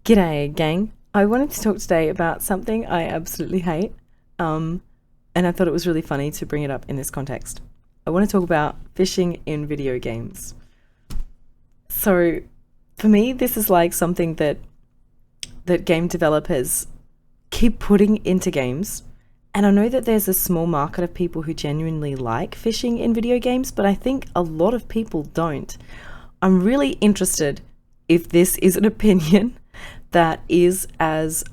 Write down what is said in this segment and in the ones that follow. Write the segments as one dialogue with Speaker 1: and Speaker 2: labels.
Speaker 1: G'day, gang. I wanted to talk today about something I absolutely hate, and I thought it was really funny to bring it up in this context. I want to talk about phishing in video games. So, for me, this is like something that game developers keep putting into games, and I know that there's a small market of people who genuinely like phishing in video games, but I think a lot of people don't. I'm really interested if this is an opinion that is as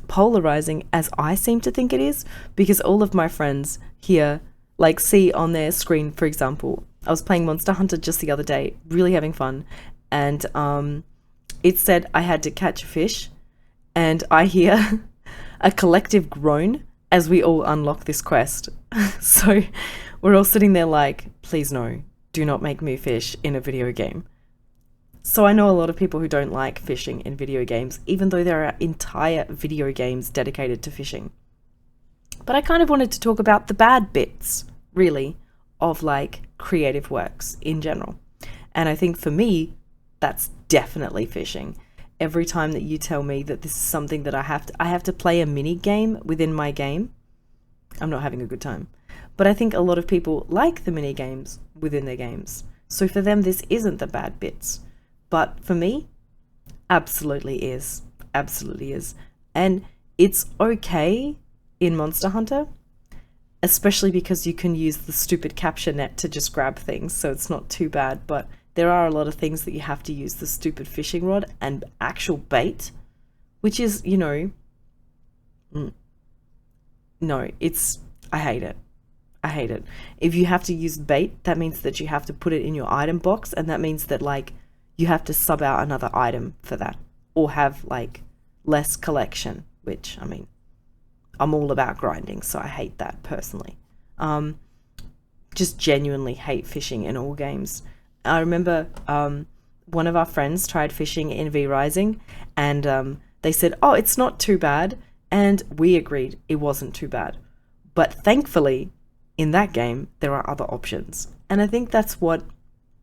Speaker 1: polarizing as I seem to think it is, because all of my friends here, like, see on their screen, for example, I was playing Monster Hunter just the other day, really having fun, and it said I had to catch a fish, and I hear a collective groan as we all unlock this quest. So we're all sitting there like, please no, do not make me fish in a video game. So I know a lot of people who don't like fishing in video games, even though there are entire video games dedicated to fishing. But I kind of wanted to talk about the bad bits, really, of like creative works in general. And I think for me, that's definitely fishing. Every time that you tell me that this is something that I have to play a mini game within my game, I'm not having a good time. But I think a lot of people like the mini games within their games. So for them, this isn't the bad bits. But for me, absolutely is. Absolutely is. And it's okay in Monster Hunter, especially because you can use the stupid capture net to just grab things, so it's not too bad. But there are a lot of things that you have to use the stupid fishing rod and actual bait, which is, no, I hate it. I hate it. If you have to use bait, that means that you have to put it in your item box, and that means that, like, you have to sub out another item for that, or have like less collection, which, I mean, I'm all about grinding, so I hate that personally. Just genuinely hate fishing in all games. I remember one of our friends tried fishing in V Rising, and they said, oh, it's not too bad, and we agreed it wasn't too bad. But thankfully, in that game, there are other options, and I think that's what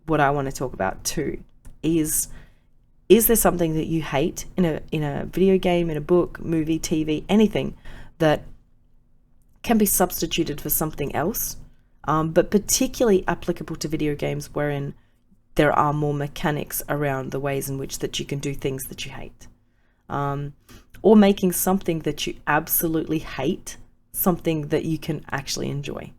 Speaker 1: I want to talk about too. Is there something that you hate in a video game, in a book, movie, TV, anything that can be substituted for something else, but particularly applicable to video games, wherein there are more mechanics around the ways in which that you can do things that you hate, or making something that you absolutely hate something that you can actually enjoy.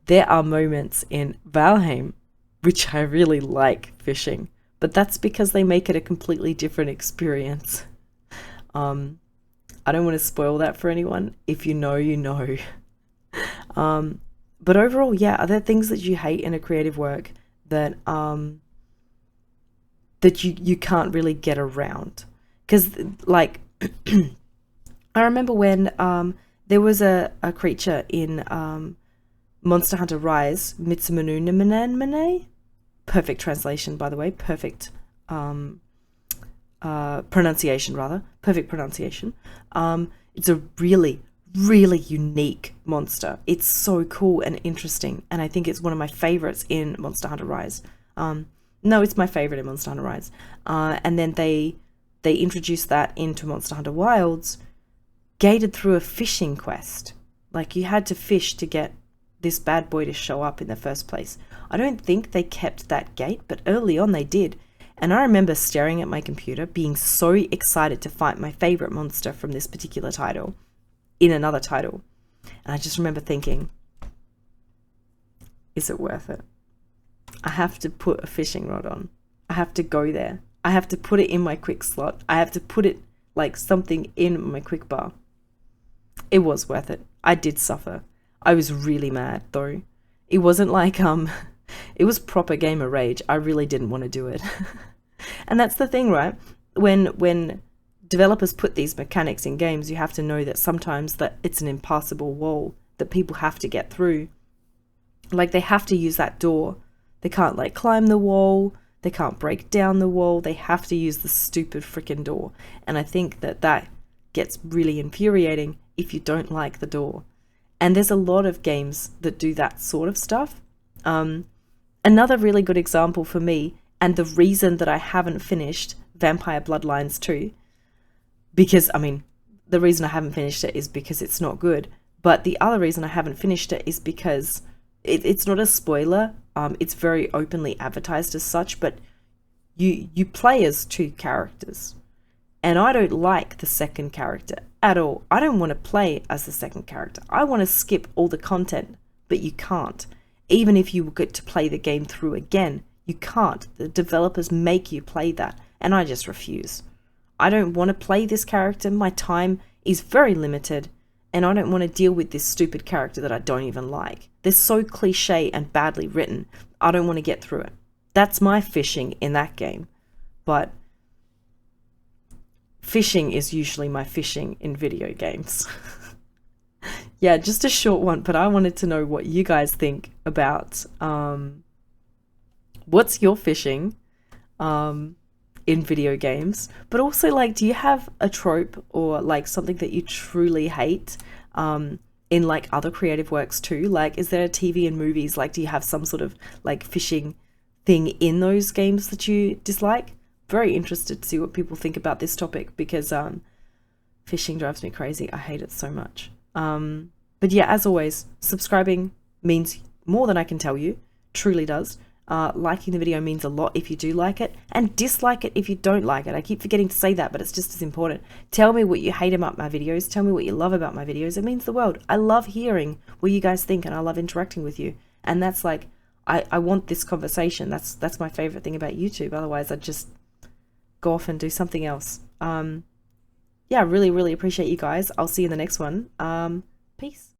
Speaker 1: There are moments in Valheim which I really like fishing, but that's because they make it a completely different experience. I don't want to spoil that for anyone. If you know, you know. But overall, yeah, are there things that you hate in a creative work that that you can't really get around? Because, like, I remember when there was a creature in Monster Hunter Rise, Mitsumunu Nimane. Perfect translation, by the way. Perfect pronunciation, rather. Perfect pronunciation. It's a really, really unique monster. It's so cool and interesting, and I think it's one of my favorites in Monster Hunter Rise. No, it's my favorite in Monster Hunter Rise. And then they introduced that into Monster Hunter Wilds, gated through a fishing quest. Like, you had to fish to get this bad boy to show up in the first place. I don't think they kept that gate, but early on they did. And I remember staring at my computer, being so excited to fight my favorite monster from this particular title in another title. And I just remember thinking, is it worth it? I have to put a fishing rod on. I have to go there. I have to put it in my quick slot. I have to put it like something in my quick bar. It was worth it. I did suffer. I was really mad though. It wasn't like it was proper gamer rage. I really didn't want to do it. And that's the thing, right? When developers put these mechanics in games, you have to know that sometimes that it's an impassable wall that people have to get through. Like, they have to use that door. They can't, like, climb the wall. They can't break down the wall. They have to use the stupid freaking door. And I think that gets really infuriating if you don't like the door. And there's a lot of games that do that sort of stuff. Another really good example for me, and the reason that I haven't finished Vampire Bloodlines 2, because, I mean, the reason I haven't finished it is because it's not good. But the other reason I haven't finished it is because it's not a spoiler. It's very openly advertised as such, but you play as two characters. And I don't like the second character at all. I don't want to play as the second character. I want to skip all the content, but you can't. Even if you get to play the game through again, you can't. The developers make you play that, and I just refuse. I don't want to play this character. My time is very limited, and I don't want to deal with this stupid character that I don't even like. They're so cliche and badly written. I don't want to get through it. That's my fishing in that game. But fishing is usually my fishing in video games. Yeah, just a short one, but I wanted to know what you guys think about what's your fishing in video games, but also, like, do you have a trope or like something that you truly hate in like other creative works too? Like, is there a TV and movies, like, do you have some sort of like fishing thing in those games that you dislike? Very interested to see what people think about this topic, because fishing drives me crazy. I hate it so much. But yeah, as always, subscribing means more than I can tell you. Truly does. Liking the video means a lot if you do like it, and dislike it if you don't like it. I keep forgetting to say that, but it's just as important. Tell me what you hate about my videos. Tell me what you love about my videos. It means the world. I love hearing what you guys think, and I love interacting with you. And that's like, I want this conversation. That's my favorite thing about YouTube. Otherwise, I'd just go off and do something else. Yeah, really, really appreciate you guys. I'll see you in the next one. Peace.